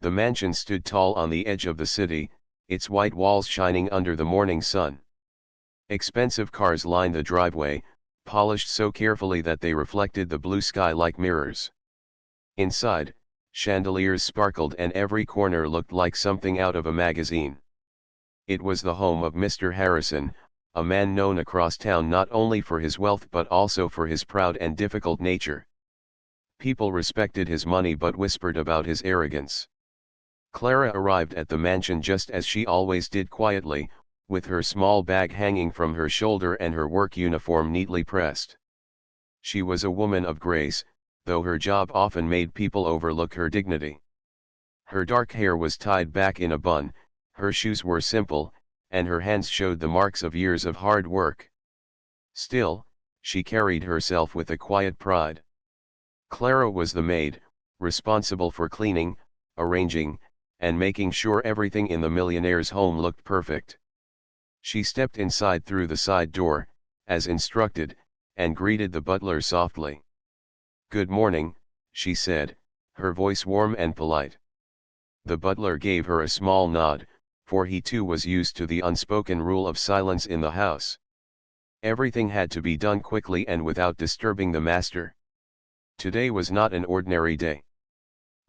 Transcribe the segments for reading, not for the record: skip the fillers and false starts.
The mansion stood tall on the edge of the city, its white walls shining under the morning sun. Expensive cars lined the driveway, polished so carefully that they reflected the blue sky like mirrors. Inside, chandeliers sparkled and every corner looked like something out of a magazine. It was the home of Mr. Harrison, a man known across town not only for his wealth but also for his proud and difficult nature. People respected his money but whispered about his arrogance. Clara arrived at the mansion just as she always did, quietly, with her small bag hanging from her shoulder and her work uniform neatly pressed. She was a woman of grace, though her job often made people overlook her dignity. Her dark hair was tied back in a bun, her shoes were simple, and her hands showed the marks of years of hard work. Still, she carried herself with a quiet pride. Clara was the maid, responsible for cleaning, arranging, and making sure everything in the millionaire's home looked perfect. She stepped inside through the side door, as instructed, and greeted the butler softly. "Good morning," she said, her voice warm and polite. The butler gave her a small nod, for he too was used to the unspoken rule of silence in the house. Everything had to be done quickly and without disturbing the master. Today was not an ordinary day.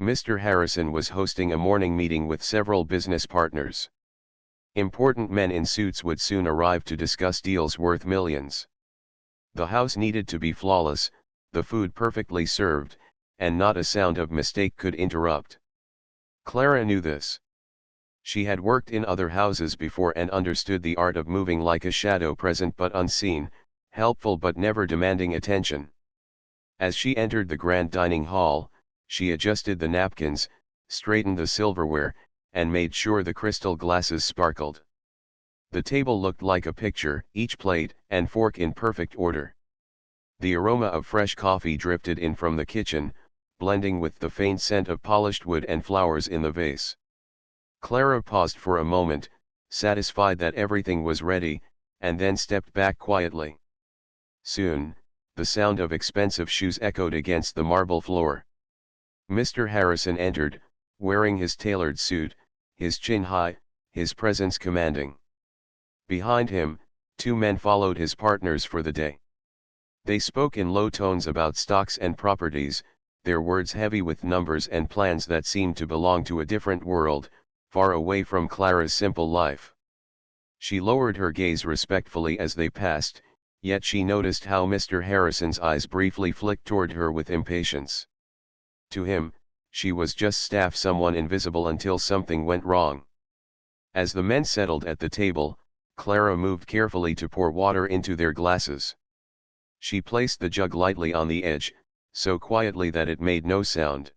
Mr. Harrison was hosting a morning meeting with several business partners. Important men in suits would soon arrive to discuss deals worth millions. The house needed to be flawless, the food perfectly served, and not a sound of mistake could interrupt. Clara knew this. She had worked in other houses before and understood the art of moving like a shadow, present but unseen, helpful but never demanding attention. As she entered the grand dining hall, she adjusted the napkins, straightened the silverware, and made sure the crystal glasses sparkled. The table looked like a picture, each plate and fork in perfect order. The aroma of fresh coffee drifted in from the kitchen, blending with the faint scent of polished wood and flowers in the vase. Clara paused for a moment, satisfied that everything was ready, and then stepped back quietly. Soon, the sound of expensive shoes echoed against the marble floor. Mr. Harrison entered, wearing his tailored suit, his chin high, his presence commanding. Behind him, two men followed his partners for the day. They spoke in low tones about stocks and properties, their words heavy with numbers and plans that seemed to belong to a different world, far away from Clara's simple life. She lowered her gaze respectfully as they passed, yet she noticed how Mr. Harrison's eyes briefly flicked toward her with impatience. To him, she was just staff, someone invisible until something went wrong. As the men settled at the table, Clara moved carefully to pour water into their glasses. She placed the jug lightly on the edge, so quietly that it made no sound.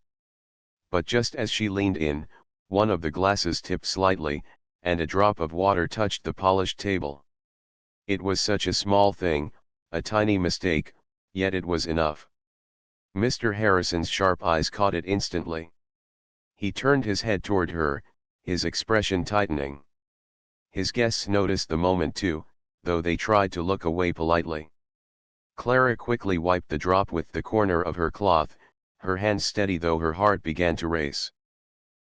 But just as she leaned in, one of the glasses tipped slightly, and a drop of water touched the polished table. It was such a small thing, a tiny mistake, yet it was enough. Mr. Harrison's sharp eyes caught it instantly. He turned his head toward her, his expression tightening. His guests noticed the moment too, though they tried to look away politely. Clara quickly wiped the drop with the corner of her cloth, her hand steady though her heart began to race.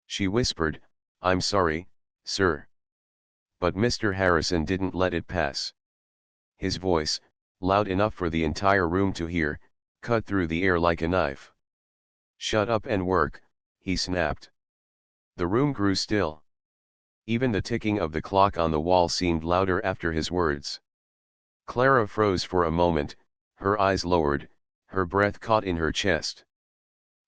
She whispered, "I'm sorry, sir." But Mr. Harrison didn't let it pass. His voice, loud enough for the entire room to hear, cut through the air like a knife. "Shut up and work," he snapped. The room grew still. Even the ticking of the clock on the wall seemed louder after his words. Clara froze for a moment, her eyes lowered, her breath caught in her chest.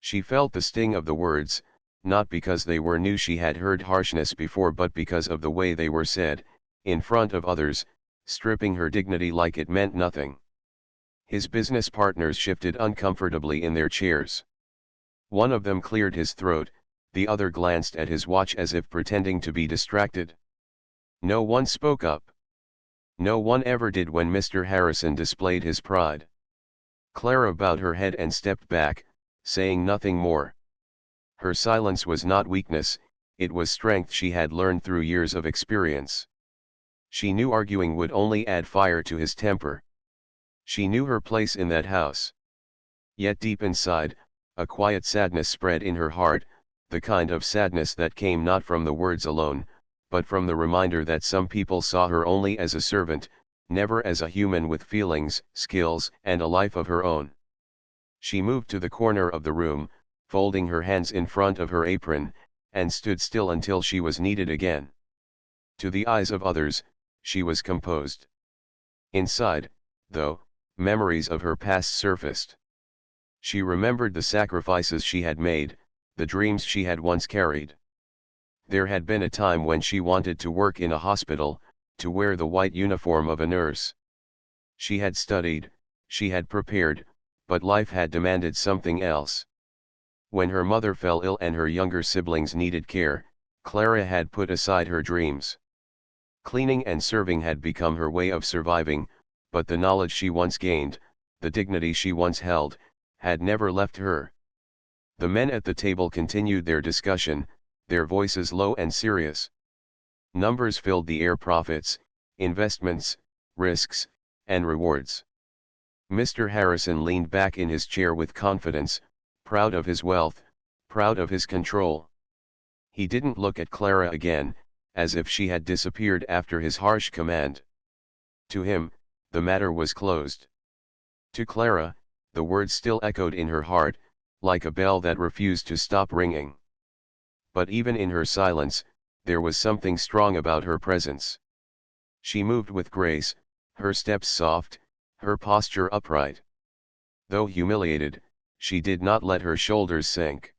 She felt the sting of the words, not because they were new, she had heard harshness before, but because of the way they were said, in front of others, stripping her dignity like it meant nothing. His business partners shifted uncomfortably in their chairs. One of them cleared his throat, the other glanced at his watch as if pretending to be distracted. No one spoke up. No one ever did when Mr. Harrison displayed his pride. Clara bowed her head and stepped back, saying nothing more. Her silence was not weakness, it was strength she had learned through years of experience. She knew arguing would only add fire to his temper. She knew her place in that house. Yet deep inside, a quiet sadness spread in her heart, the kind of sadness that came not from the words alone, but from the reminder that some people saw her only as a servant, never as a human with feelings, skills, and a life of her own. She moved to the corner of the room, folding her hands in front of her apron, and stood still until she was needed again. To the eyes of others, she was composed. Inside, though, memories of her past surfaced. She remembered the sacrifices she had made, the dreams she had once carried. There had been a time when she wanted to work in a hospital, to wear the white uniform of a nurse. She had studied, she had prepared, but life had demanded something else. When her mother fell ill and her younger siblings needed care, Clara had put aside her dreams. Cleaning and serving had become her way of surviving, but the knowledge she once gained, the dignity she once held, had never left her. The men at the table continued their discussion, their voices low and serious. Numbers filled the air: profits, investments, risks, and rewards. Mr. Harrison leaned back in his chair with confidence, proud of his wealth, proud of his control. He didn't look at Clara again, as if she had disappeared after his harsh command. To him, the matter was closed. To Clara, the words still echoed in her heart, like a bell that refused to stop ringing. But even in her silence, there was something strong about her presence. She moved with grace, her steps soft, her posture upright. Though humiliated, she did not let her shoulders sink.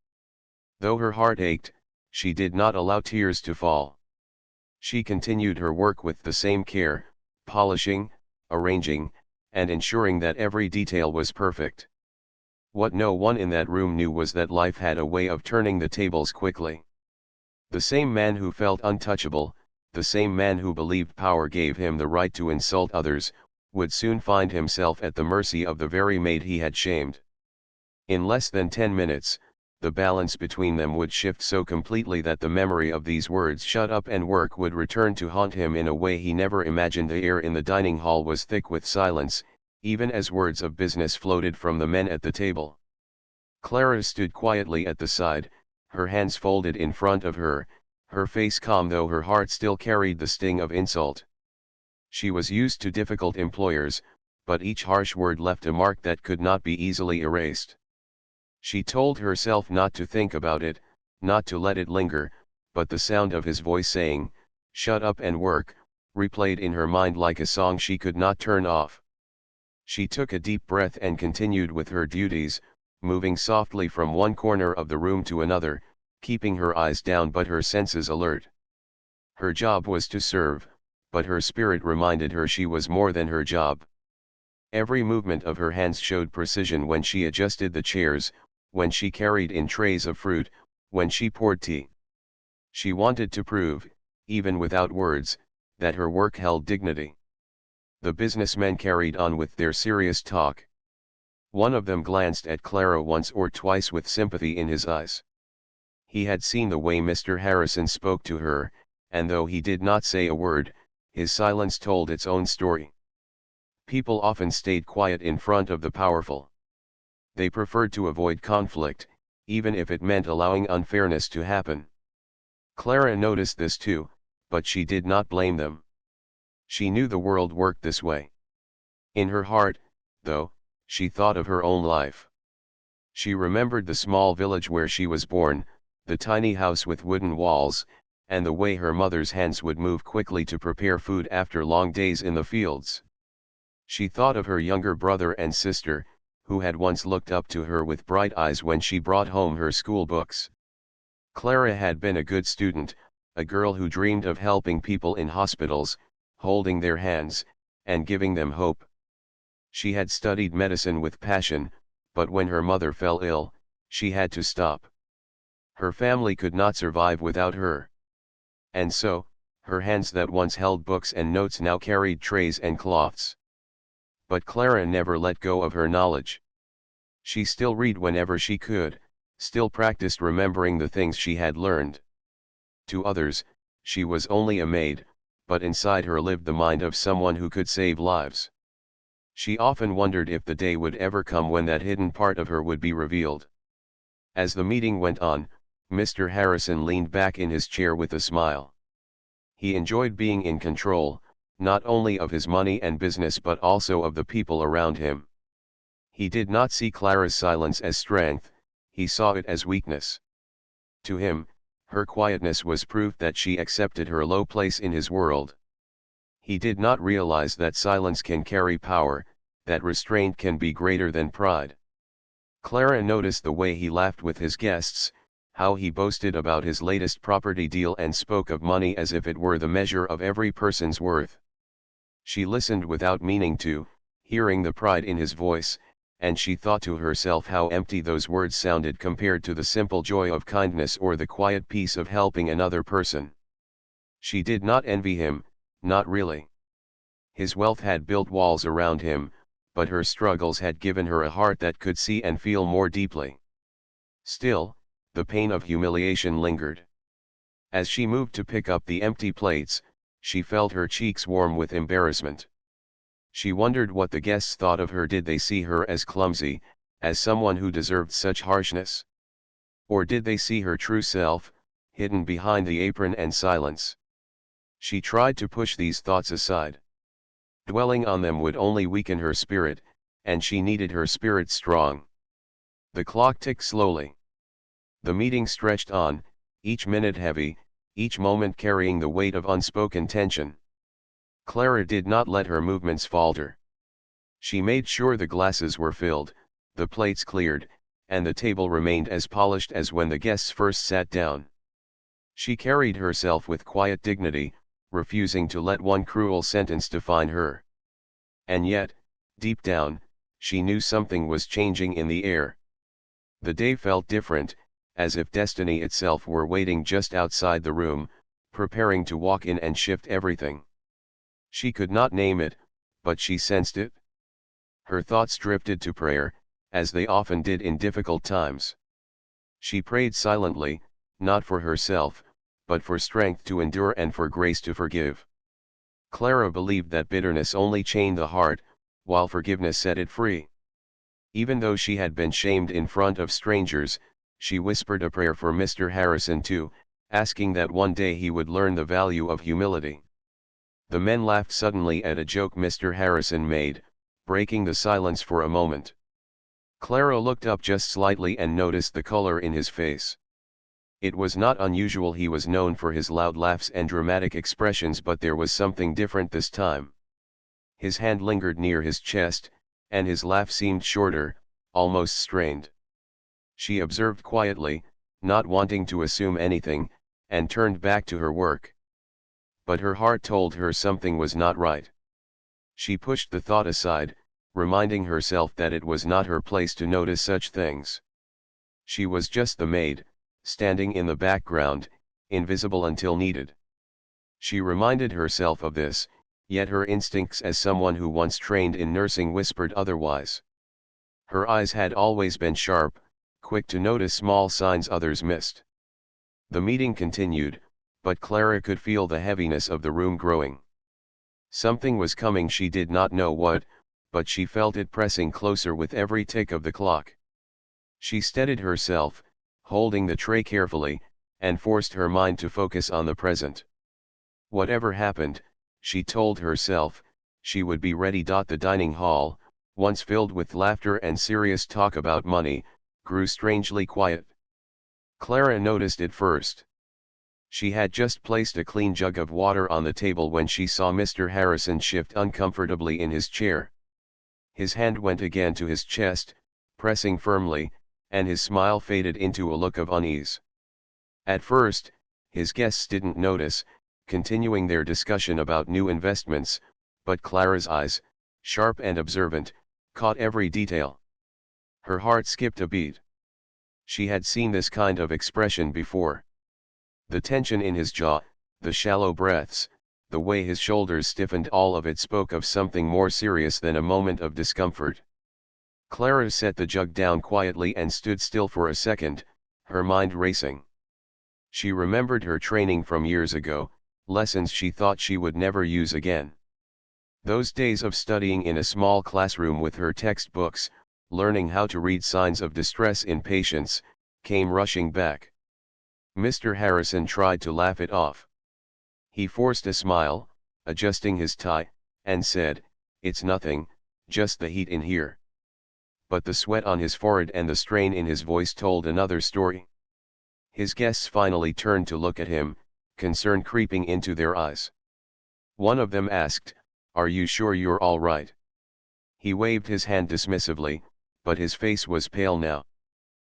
Though her heart ached, she did not allow tears to fall. She continued her work with the same care, polishing, arranging, and ensuring that every detail was perfect. What no one in that room knew was that life had a way of turning the tables quickly. The same man who felt untouchable, the same man who believed power gave him the right to insult others, would soon find himself at the mercy of the very maid he had shamed. In less than 10 minutes, the balance between them would shift so completely that the memory of these words, "shut up and work," would return to haunt him in a way he never imagined. The air in the dining hall was thick with silence, even as words of business floated from the men at the table. Clara stood quietly at the side, her hands folded in front of her, her face calm though her heart still carried the sting of insult. She was used to difficult employers, but each harsh word left a mark that could not be easily erased. She told herself not to think about it, not to let it linger, but the sound of his voice saying, "Shut up and work," replayed in her mind like a song she could not turn off. She took a deep breath and continued with her duties, moving softly from one corner of the room to another, keeping her eyes down but her senses alert. Her job was to serve, but her spirit reminded her she was more than her job. Every movement of her hands showed precision when she adjusted the chairs, when she carried in trays of fruit, when she poured tea. She wanted to prove, even without words, that her work held dignity. The businessmen carried on with their serious talk. One of them glanced at Clara once or twice with sympathy in his eyes. He had seen the way Mr. Harrison spoke to her, and though he did not say a word, his silence told its own story. People often stayed quiet in front of the powerful. They preferred to avoid conflict, even if it meant allowing unfairness to happen. Clara noticed this too, but she did not blame them. She knew the world worked this way. In her heart, though, she thought of her own life. She remembered the small village where she was born, the tiny house with wooden walls, and the way her mother's hands would move quickly to prepare food after long days in the fields. She thought of her younger brother and sister, who had once looked up to her with bright eyes when she brought home her school books. Clara had been a good student, a girl who dreamed of helping people in hospitals, holding their hands, and giving them hope. She had studied medicine with passion, but when her mother fell ill, she had to stop. Her family could not survive without her. And so, her hands that once held books and notes now carried trays and cloths. But Clara never let go of her knowledge. She still read whenever she could, still practiced remembering the things she had learned. To others, she was only a maid, but inside her lived the mind of someone who could save lives. She often wondered if the day would ever come when that hidden part of her would be revealed. As the meeting went on, Mr. Harrison leaned back in his chair with a smile. He enjoyed being in control, not only of his money and business but also of the people around him. He did not see Clara's silence as strength, he saw it as weakness. To him, her quietness was proof that she accepted her low place in his world. He did not realize that silence can carry power, that restraint can be greater than pride. Clara noticed the way he laughed with his guests, how he boasted about his latest property deal and spoke of money as if it were the measure of every person's worth. She listened without meaning to, hearing the pride in his voice, and she thought to herself how empty those words sounded compared to the simple joy of kindness or the quiet peace of helping another person. She did not envy him, not really. His wealth had built walls around him, but her struggles had given her a heart that could see and feel more deeply. Still, the pain of humiliation lingered. As she moved to pick up the empty plates, she felt her cheeks warm with embarrassment. She wondered what the guests thought of her. Did they see her as clumsy, as someone who deserved such harshness? Or did they see her true self, hidden behind the apron and silence? She tried to push these thoughts aside. Dwelling on them would only weaken her spirit, and she needed her spirit strong. The clock ticked slowly. The meeting stretched on, each minute heavy, each moment carrying the weight of unspoken tension. Clara did not let her movements falter. She made sure the glasses were filled, the plates cleared, and the table remained as polished as when the guests first sat down. She carried herself with quiet dignity, refusing to let one cruel sentence define her. And yet, deep down, she knew something was changing in the air. The day felt different, as if destiny itself were waiting just outside the room, preparing to walk in and shift everything. She could not name it, but she sensed it. Her thoughts drifted to prayer, as they often did in difficult times. She prayed silently, not for herself, but for strength to endure and for grace to forgive. Clara believed that bitterness only chained the heart, while forgiveness set it free. Even though she had been shamed in front of strangers, she whispered a prayer for Mr. Harrison too, asking that one day he would learn the value of humility. The men laughed suddenly at a joke Mr. Harrison made, breaking the silence for a moment. Clara looked up just slightly and noticed the color in his face. It was not unusual. He was known for his loud laughs and dramatic expressions, but there was something different this time. His hand lingered near his chest, and his laugh seemed shorter, almost strained. She observed quietly, not wanting to assume anything, and turned back to her work. But her heart told her something was not right. She pushed the thought aside, reminding herself that it was not her place to notice such things. She was just the maid, standing in the background, invisible until needed. She reminded herself of this, yet her instincts as someone who once trained in nursing whispered otherwise. Her eyes had always been sharp, quick to notice small signs others missed. The meeting continued, but Clara could feel the heaviness of the room growing. Something was coming, she did not know what, but she felt it pressing closer with every tick of the clock. She steadied herself, holding the tray carefully, and forced her mind to focus on the present. Whatever happened, she told herself, she would be ready. The dining hall, once filled with laughter and serious talk about money, grew strangely quiet. Clara noticed it first. She had just placed a clean jug of water on the table when she saw Mr. Harrison shift uncomfortably in his chair. His hand went again to his chest, pressing firmly, and his smile faded into a look of unease. At first, his guests didn't notice, continuing their discussion about new investments, but Clara's eyes, sharp and observant, caught every detail. Her heart skipped a beat. She had seen this kind of expression before. The tension in his jaw, the shallow breaths, the way his shoulders stiffened, all of it spoke of something more serious than a moment of discomfort. Clara set the jug down quietly and stood still for a second, her mind racing. She remembered her training from years ago, lessons she thought she would never use again. Those days of studying in a small classroom with her textbooks, learning how to read signs of distress in patients, came rushing back. Mr. Harrison tried to laugh it off. He forced a smile, adjusting his tie, and said, "It's nothing, just the heat in here." But the sweat on his forehead and the strain in his voice told another story. His guests finally turned to look at him, concern creeping into their eyes. One of them asked, "Are you sure you're all right?" He waved his hand dismissively, but his face was pale now.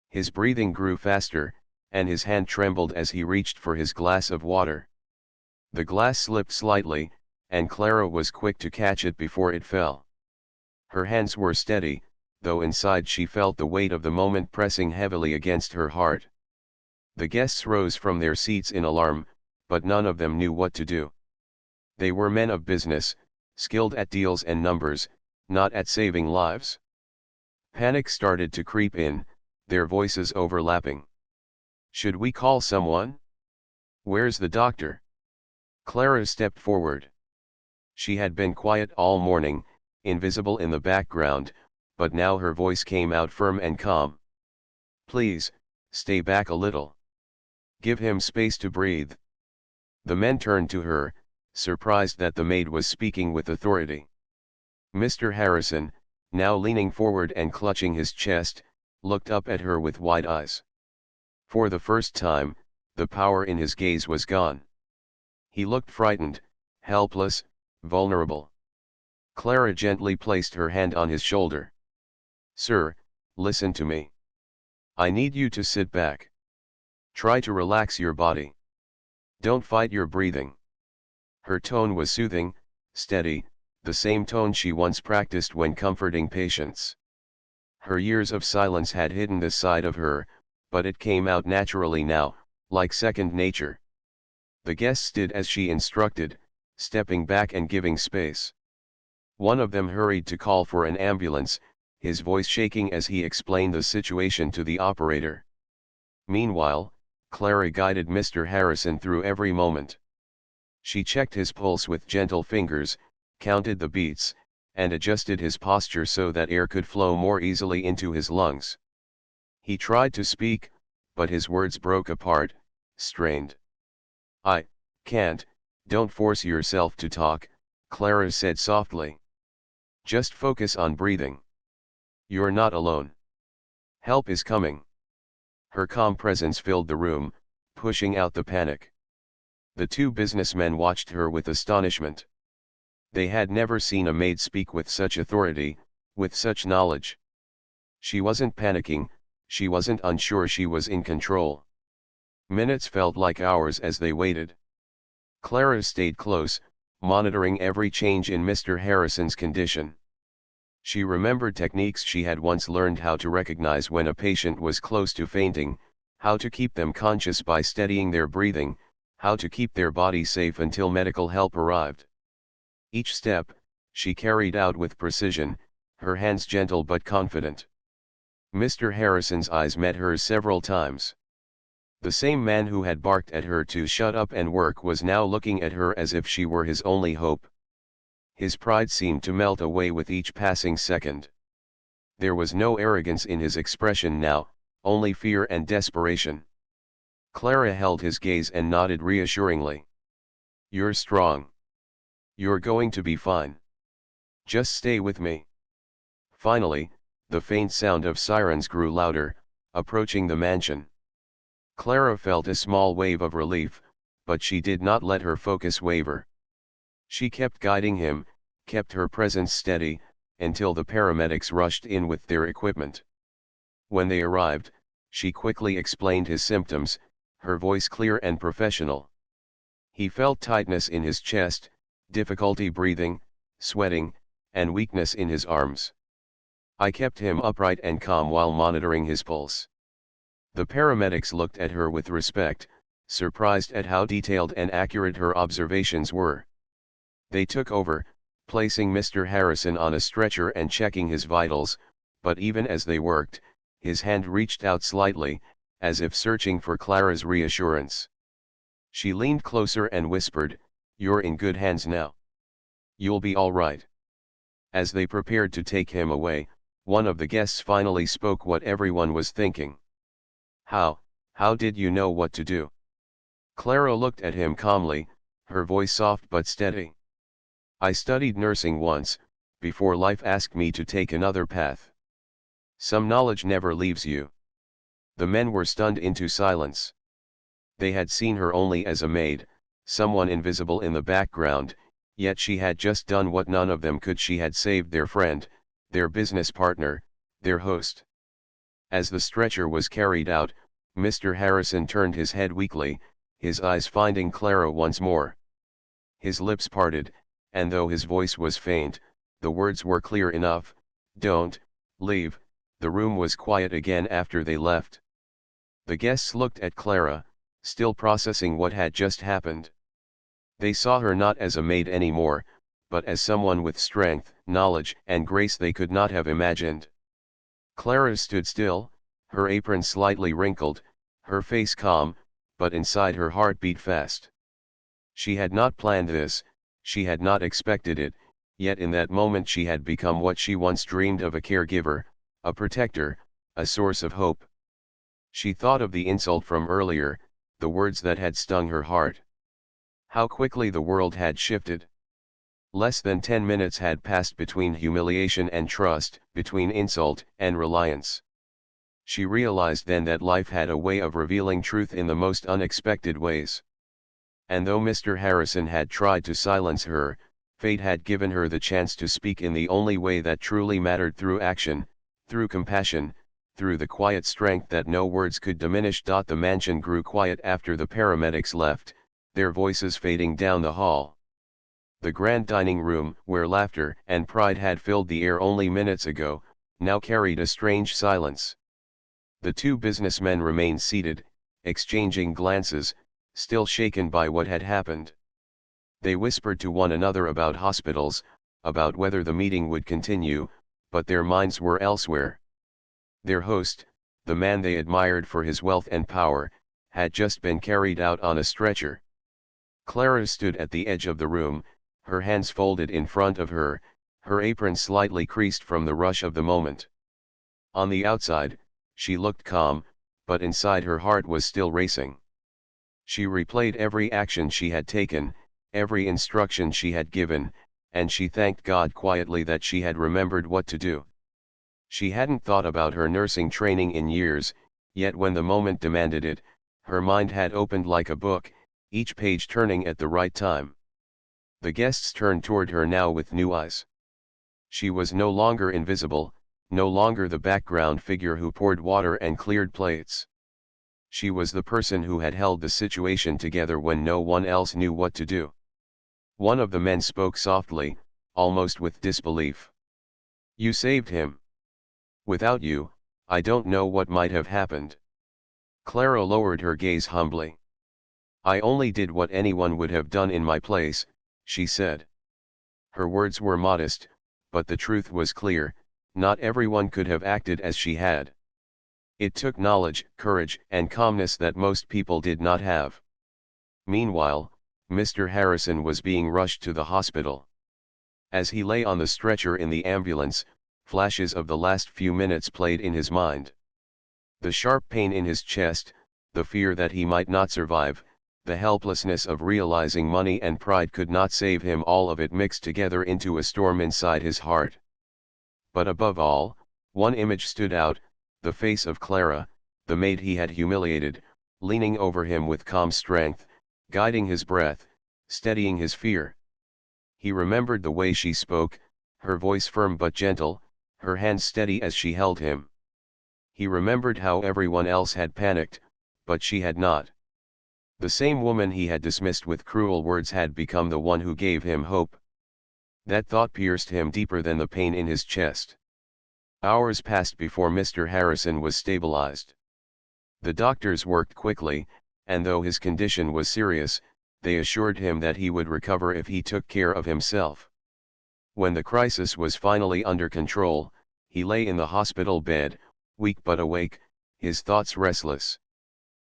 His breathing grew faster, and his hand trembled as he reached for his glass of water. The glass slipped slightly, and Clara was quick to catch it before it fell. Her hands were steady, though inside she felt the weight of the moment pressing heavily against her heart. The guests rose from their seats in alarm, but none of them knew what to do. They were men of business, skilled at deals and numbers, not at saving lives. Panic started to creep in, their voices overlapping. "Should we call someone? Where's the doctor?" Clara stepped forward. She had been quiet all morning, invisible in the background, but now her voice came out firm and calm. "Please, stay back a little. Give him space to breathe." The men turned to her, surprised that the maid was speaking with authority. Mr. Harrison, now leaning forward and clutching his chest, looked up at her with wide eyes. For the first time, the power in his gaze was gone. He looked frightened, helpless, vulnerable. Clara gently placed her hand on his shoulder. "Sir, listen to me. I need you to sit back. Try to relax your body. Don't fight your breathing." Her tone was soothing, steady, the same tone she once practiced when comforting patients. Her years of silence had hidden this side of her, but it came out naturally now, like second nature. The guests did as she instructed, stepping back and giving space. One of them hurried to call for an ambulance, his voice shaking as he explained the situation to the operator. Meanwhile, Clara guided Mr. Harrison through every moment. She checked his pulse with gentle fingers, counted the beats, and adjusted his posture so that air could flow more easily into his lungs. He tried to speak, but his words broke apart, strained. "I can't, don't force yourself to talk," Clara said softly. "Just focus on breathing. You're not alone. Help is coming." Her calm presence filled the room, pushing out the panic. The two businessmen watched her with astonishment. They had never seen a maid speak with such authority, with such knowledge. She wasn't panicking, she wasn't unsure, she was in control. Minutes felt like hours as they waited. Clara stayed close, monitoring every change in Mr. Harrison's condition. She remembered techniques she had once learned: how to recognize when a patient was close to fainting, how to keep them conscious by steadying their breathing, how to keep their body safe until medical help arrived. Each step, she carried out with precision, her hands gentle but confident. Mr. Harrison's eyes met hers several times. The same man who had barked at her to shut up and work was now looking at her as if she were his only hope. His pride seemed to melt away with each passing second. There was no arrogance in his expression now, only fear and desperation. Clara held his gaze and nodded reassuringly. "You're strong. You're going to be fine. Just stay with me." Finally, the faint sound of sirens grew louder, approaching the mansion. Clara felt a small wave of relief, but she did not let her focus waver. She kept guiding him, kept her presence steady, until the paramedics rushed in with their equipment. When they arrived, she quickly explained his symptoms, her voice clear and professional. He felt tightness in his chest, difficulty breathing, sweating, and weakness in his arms. I kept him upright and calm while monitoring his pulse. The paramedics looked at her with respect, surprised at how detailed and accurate her observations were. They took over, placing Mr. Harrison on a stretcher and checking his vitals, but even as they worked, his hand reached out slightly, as if searching for Clara's reassurance. She leaned closer and whispered, "You're in good hands now. You'll be all right." As they prepared to take him away, one of the guests finally spoke what everyone was thinking. How did you know what to do? Clara looked at him calmly, her voice soft but steady. I studied nursing once, before life asked me to take another path. Some knowledge never leaves you. The men were stunned into silence. They had seen her only as a maid, someone invisible in the background, yet she had just done what none of them could. She had saved their friend, their business partner, their host. As the stretcher was carried out, Mr. Harrison turned his head weakly, his eyes finding Clara once more. His lips parted, and though his voice was faint, the words were clear enough, "Don't leave." The room was quiet again after they left. The guests looked at Clara, still processing what had just happened. They saw her not as a maid anymore, but as someone with strength, knowledge, and grace they could not have imagined. Clara stood still, her apron slightly wrinkled, her face calm, but inside her heart beat fast. She had not planned this, she had not expected it, yet in that moment she had become what she once dreamed of: a caregiver, a protector, a source of hope. She thought of the insult from earlier, the words that had stung her heart. How quickly the world had shifted. Less than 10 minutes had passed between humiliation and trust, between insult and reliance. She realized then that life had a way of revealing truth in the most unexpected ways. And though Mr. Harrison had tried to silence her, fate had given her the chance to speak in the only way that truly mattered: through action, through compassion, through the quiet strength that no words could diminish. The mansion grew quiet after the paramedics left, their voices fading down the hall. The grand dining room, where laughter and pride had filled the air only minutes ago, now carried a strange silence. The two businessmen remained seated, exchanging glances, still shaken by what had happened. They whispered to one another about hospitals, about whether the meeting would continue, but their minds were elsewhere. Their host, the man they admired for his wealth and power, had just been carried out on a stretcher. Clara stood at the edge of the room, her hands folded in front of her, her apron slightly creased from the rush of the moment. On the outside, she looked calm, but inside her heart was still racing. She replayed every action she had taken, every instruction she had given, and she thanked God quietly that she had remembered what to do. She hadn't thought about her nursing training in years, yet when the moment demanded it, her mind had opened like a book, each page turning at the right time. The guests turned toward her now with new eyes. She was no longer invisible, no longer the background figure who poured water and cleared plates. She was the person who had held the situation together when no one else knew what to do. One of the men spoke softly, almost with disbelief. "You saved him. Without you, I don't know what might have happened." Clara lowered her gaze humbly. "I only did what anyone would have done in my place," she said. Her words were modest, but the truth was clear: not everyone could have acted as she had. It took knowledge, courage, and calmness that most people did not have. Meanwhile, Mr. Harrison was being rushed to the hospital. As he lay on the stretcher in the ambulance, flashes of the last few minutes played in his mind. The sharp pain in his chest, the fear that he might not survive, the helplessness of realizing money and pride could not save him, all of it mixed together into a storm inside his heart. But above all, one image stood out: the face of Clara, the maid he had humiliated, leaning over him with calm strength, guiding his breath, steadying his fear. He remembered the way she spoke, her voice firm but gentle, her hands steady as she held him. He remembered how everyone else had panicked, but she had not. The same woman he had dismissed with cruel words had become the one who gave him hope. That thought pierced him deeper than the pain in his chest. Hours passed before Mr. Harrison was stabilized. The doctors worked quickly, and though his condition was serious, they assured him that he would recover if he took care of himself. When the crisis was finally under control, he lay in the hospital bed, weak but awake, his thoughts restless.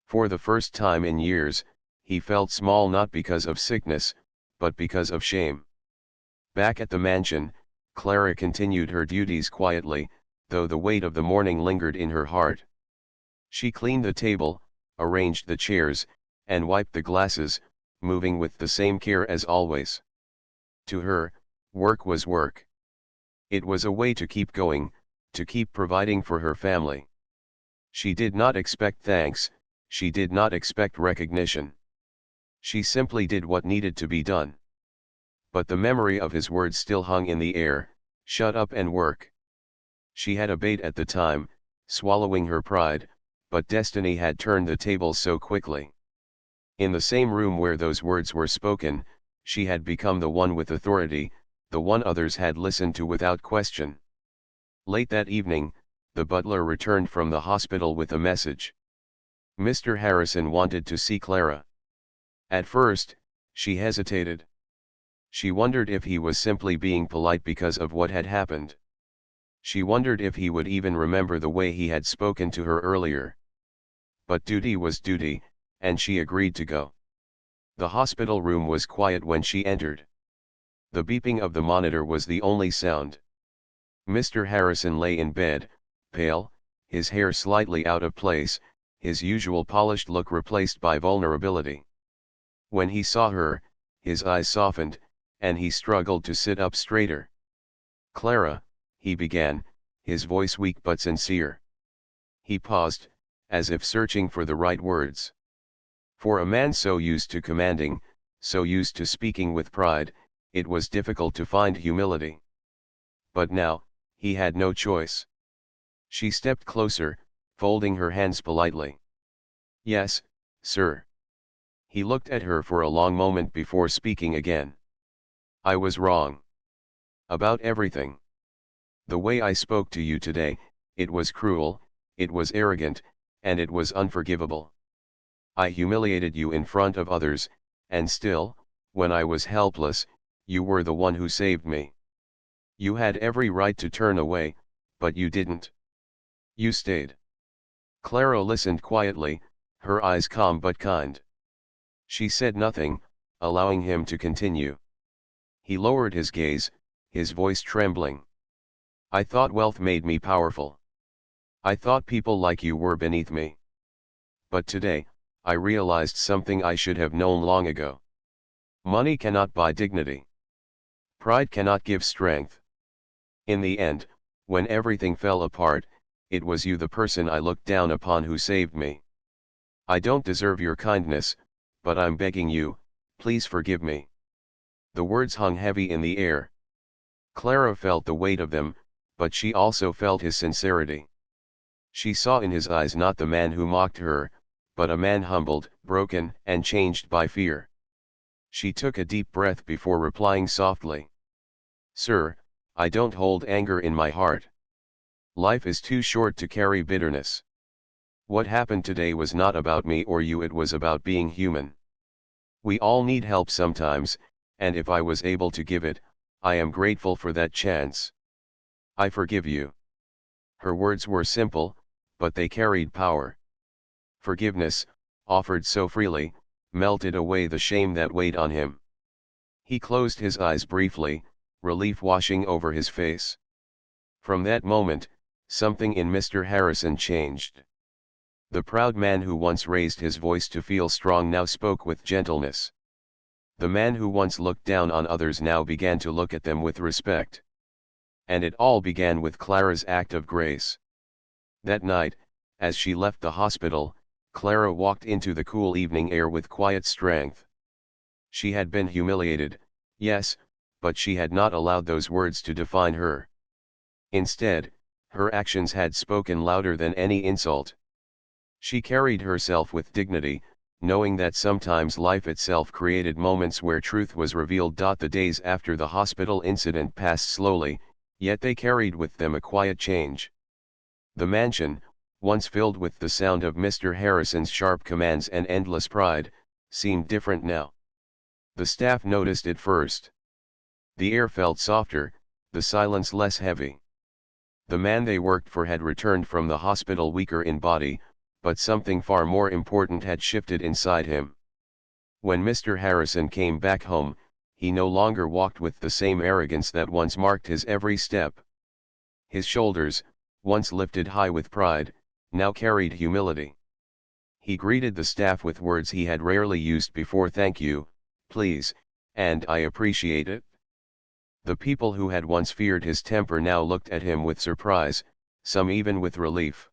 For the first time in years, he felt small, not because of sickness, but because of shame. Back at the mansion, Clara continued her duties quietly, though the weight of the morning lingered in her heart. She cleaned the table, arranged the chairs, and wiped the glasses, moving with the same care as always. To her, work was work. It was a way to keep going, to keep providing for her family. She did not expect thanks, she did not expect recognition. She simply did what needed to be done. But the memory of his words still hung in the air, "Shut up and work." She had obeyed at the time, swallowing her pride, but destiny had turned the tables so quickly. In the same room where those words were spoken, she had become the one with authority, the one others had listened to without question. Late that evening, the butler returned from the hospital with a message. Mr. Harrison wanted to see Clara. At first, she hesitated. She wondered if he was simply being polite because of what had happened. She wondered if he would even remember the way he had spoken to her earlier. But duty was duty, and she agreed to go. The hospital room was quiet when she entered. The beeping of the monitor was the only sound. Mr. Harrison lay in bed, pale, his hair slightly out of place, his usual polished look replaced by vulnerability. When he saw her, his eyes softened, and he struggled to sit up straighter. "Clara," he began, his voice weak but sincere. He paused, as if searching for the right words. For a man so used to commanding, so used to speaking with pride, it was difficult to find humility. But now, he had no choice. She stepped closer, folding her hands politely. "Yes, sir." He looked at her for a long moment before speaking again. "I was wrong. About everything. The way I spoke to you today, it was cruel, it was arrogant, and it was unforgivable. I humiliated you in front of others, and still, when I was helpless, you were the one who saved me. You had every right to turn away, but you didn't. You stayed." Clara listened quietly, her eyes calm but kind. She said nothing, allowing him to continue. He lowered his gaze, his voice trembling. "I thought wealth made me powerful. I thought people like you were beneath me. But today, I realized something I should have known long ago. Money cannot buy dignity. Pride cannot give strength. In the end, when everything fell apart, it was you, the person I looked down upon, who saved me. I don't deserve your kindness, but I'm begging you, please forgive me." The words hung heavy in the air. Clara felt the weight of them, but she also felt his sincerity. She saw in his eyes not the man who mocked her, but a man humbled, broken, and changed by fear. She took a deep breath before replying softly. "Sir, I don't hold anger in my heart. Life is too short to carry bitterness. What happened today was not about me or you, it was about being human. We all need help sometimes, and if I was able to give it, I am grateful for that chance. I forgive you." Her words were simple, but they carried power. Forgiveness, offered so freely, melted away the shame that weighed on him. He closed his eyes briefly, relief washing over his face. From that moment, something in Mr. Harrison changed. The proud man who once raised his voice to feel strong now spoke with gentleness. The man who once looked down on others now began to look at them with respect. And it all began with Clara's act of grace. That night, as she left the hospital, Clara walked into the cool evening air with quiet strength. She had been humiliated, yes, but she had not allowed those words to define her. Instead, her actions had spoken louder than any insult. She carried herself with dignity, knowing that sometimes life itself created moments where truth was revealed. The days after the hospital incident passed slowly, yet they carried with them a quiet change. The mansion, once filled with the sound of Mr. Harrison's sharp commands and endless pride, seemed different now. The staff noticed it first. The air felt softer, the silence less heavy. The man they worked for had returned from the hospital weaker in body, but something far more important had shifted inside him. When Mr. Harrison came back home, he no longer walked with the same arrogance that once marked his every step. His shoulders, once lifted high with pride, now carried humility. He greeted the staff with words he had rarely used before: "Thank you, please, and I appreciate it." The people who had once feared his temper now looked at him with surprise, some even with relief.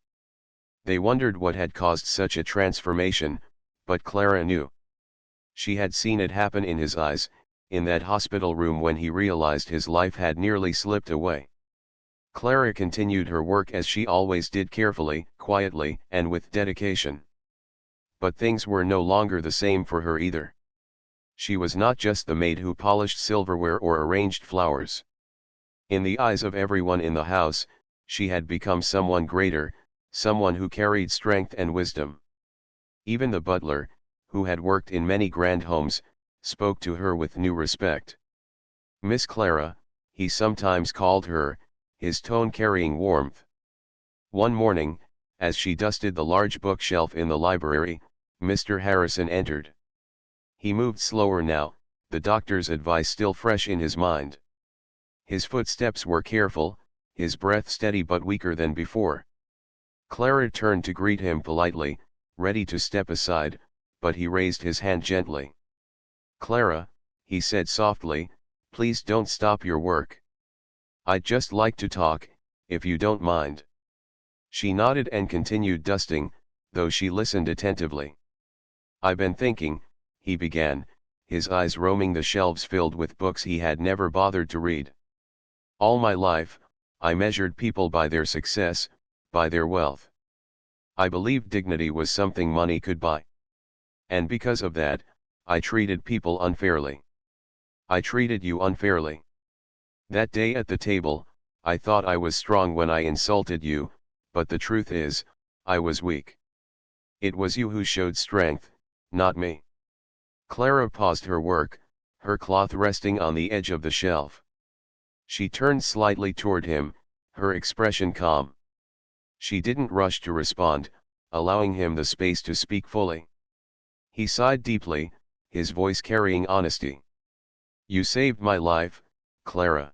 They wondered what had caused such a transformation, but Clara knew. She had seen it happen in his eyes, in that hospital room when he realized his life had nearly slipped away. Clara continued her work as she always did, carefully, quietly, and with dedication. But things were no longer the same for her either. She was not just the maid who polished silverware or arranged flowers. In the eyes of everyone in the house, she had become someone greater, someone who carried strength and wisdom. Even the butler, who had worked in many grand homes, spoke to her with new respect. "Miss Clara," he sometimes called her, his tone carrying warmth. One morning, as she dusted the large bookshelf in the library, Mr. Harrison entered. He moved slower now, the doctor's advice still fresh in his mind. His footsteps were careful, his breath steady but weaker than before. Clara turned to greet him politely, ready to step aside, but he raised his hand gently. "Clara," he said softly, "please don't stop your work. I'd just like to talk, if you don't mind." She nodded and continued dusting, though she listened attentively. "I've been thinking," he began, his eyes roaming the shelves filled with books he had never bothered to read. "All my life, I measured people by their success, by their wealth. I believed dignity was something money could buy. And because of that, I treated people unfairly. I treated you unfairly. That day at the table, I thought I was strong when I insulted you, but the truth is, I was weak. It was you who showed strength, not me." Clara paused her work, her cloth resting on the edge of the shelf. She turned slightly toward him, her expression calm. She didn't rush to respond, allowing him the space to speak fully. He sighed deeply, his voice carrying honesty. "You saved my life, Clara.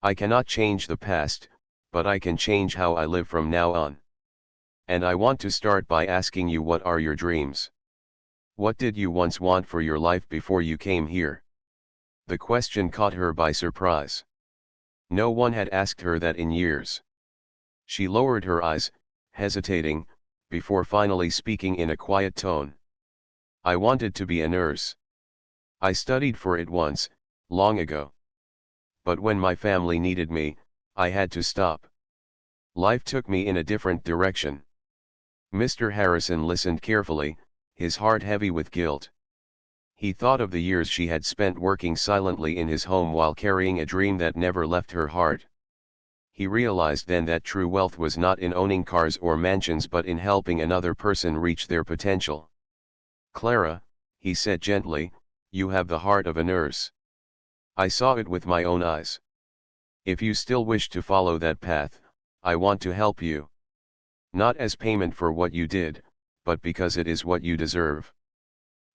I cannot change the past, but I can change how I live from now on. And I want to start by asking you, what are your dreams? What did you once want for your life before you came here?" The question caught her by surprise. No one had asked her that in years. She lowered her eyes, hesitating, before finally speaking in a quiet tone. "I wanted to be a nurse. I studied for it once, long ago. But when my family needed me, I had to stop. Life took me in a different direction." Mr. Harrison listened carefully, his heart heavy with guilt. He thought of the years she had spent working silently in his home while carrying a dream that never left her heart. He realized then that true wealth was not in owning cars or mansions but in helping another person reach their potential. "Clara," he said gently, "you have the heart of a nurse. I saw it with my own eyes. If you still wish to follow that path, I want to help you. Not as payment for what you did, but because it is what you deserve."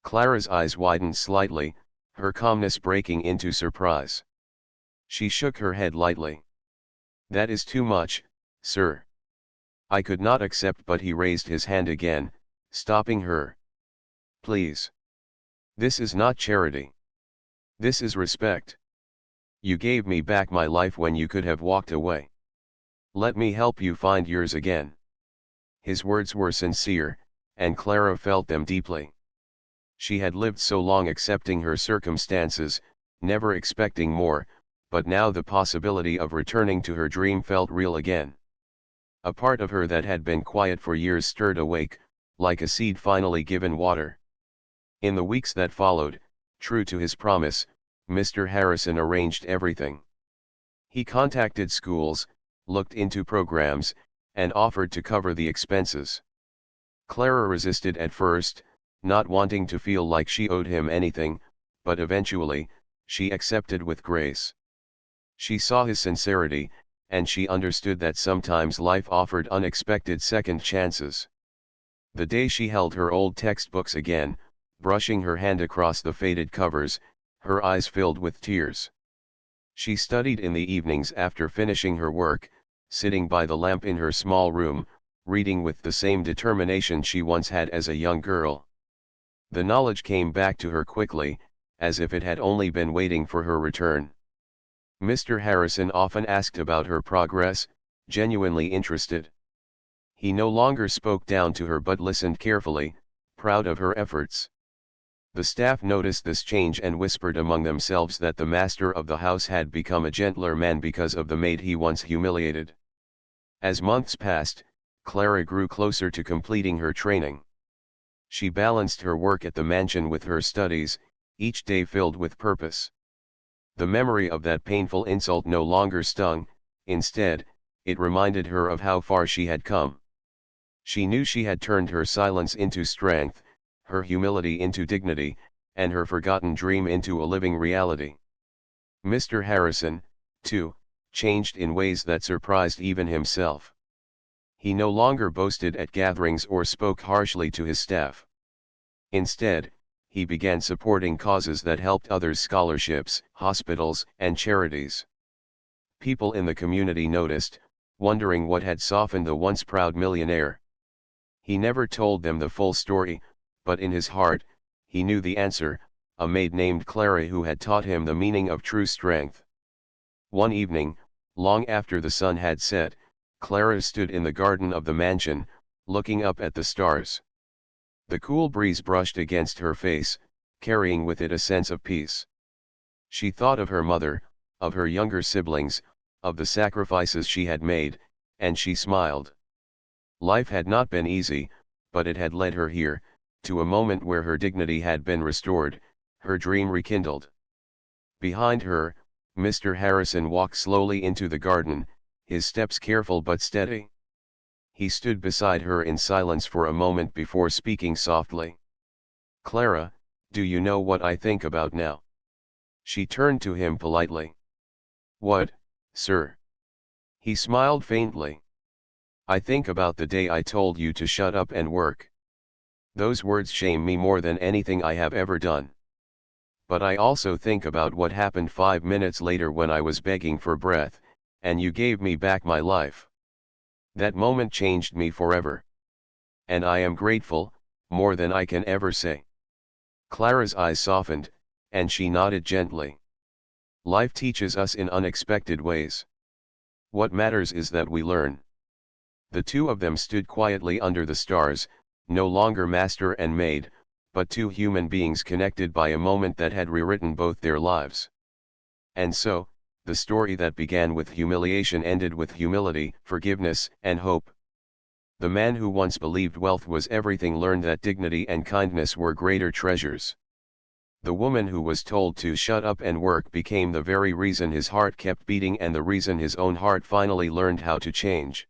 Clara's eyes widened slightly, her calmness breaking into surprise. She shook her head lightly. "That is too much, sir. I could not accept." But he raised his hand again, stopping her. "Please. This is not charity. This is respect. You gave me back my life when you could have walked away. Let me help you find yours again." His words were sincere, and Clara felt them deeply. She had lived so long accepting her circumstances, never expecting more, but now the possibility of returning to her dream felt real again. A part of her that had been quiet for years stirred awake, like a seed finally given water. In the weeks that followed, true to his promise, Mr. Harrison arranged everything. He contacted schools, looked into programs, and offered to cover the expenses. Clara resisted at first, not wanting to feel like she owed him anything, but eventually, she accepted with grace. She saw his sincerity, and she understood that sometimes life offered unexpected second chances. The day she held her old textbooks again, brushing her hand across the faded covers, her eyes filled with tears. She studied in the evenings after finishing her work, sitting by the lamp in her small room, reading with the same determination she once had as a young girl. The knowledge came back to her quickly, as if it had only been waiting for her return. Mr. Harrison often asked about her progress, genuinely interested. He no longer spoke down to her but listened carefully, proud of her efforts. The staff noticed this change and whispered among themselves that the master of the house had become a gentler man because of the maid he once humiliated. As months passed, Clara grew closer to completing her training. She balanced her work at the mansion with her studies, each day filled with purpose. The memory of that painful insult no longer stung, instead, it reminded her of how far she had come. She knew she had turned her silence into strength, her humility into dignity, and her forgotten dream into a living reality. Mr. Harrison, too, changed in ways that surprised even himself. He no longer boasted at gatherings or spoke harshly to his staff. Instead, he began supporting causes that helped others: scholarships, hospitals, and charities. People in the community noticed, wondering what had softened the once proud millionaire. He never told them the full story, but in his heart, he knew the answer: a maid named Clara who had taught him the meaning of true strength. One evening, long after the sun had set, Clara stood in the garden of the mansion, looking up at the stars. The cool breeze brushed against her face, carrying with it a sense of peace. She thought of her mother, of her younger siblings, of the sacrifices she had made, and she smiled. Life had not been easy, but it had led her here, to a moment where her dignity had been restored, her dream rekindled. Behind her, Mr. Harrison walked slowly into the garden, his steps careful but steady. He stood beside her in silence for a moment before speaking softly. "Clara, do you know what I think about now?" She turned to him politely. "What, sir?" He smiled faintly. "I think about the day I told you to shut up and work. Those words shame me more than anything I have ever done. But I also think about what happened 5 minutes later when I was begging for breath, and you gave me back my life. That moment changed me forever. And I am grateful, more than I can ever say." Clara's eyes softened, and she nodded gently. Life teaches us in unexpected ways. What matters is that we learn. The two of them stood quietly under the stars, no longer master and maid, but two human beings connected by a moment that had rewritten both their lives. And so, the story that began with humiliation ended with humility, forgiveness, and hope. The man who once believed wealth was everything learned that dignity and kindness were greater treasures. The woman who was told to shut up and work became the very reason his heart kept beating and the reason his own heart finally learned how to change.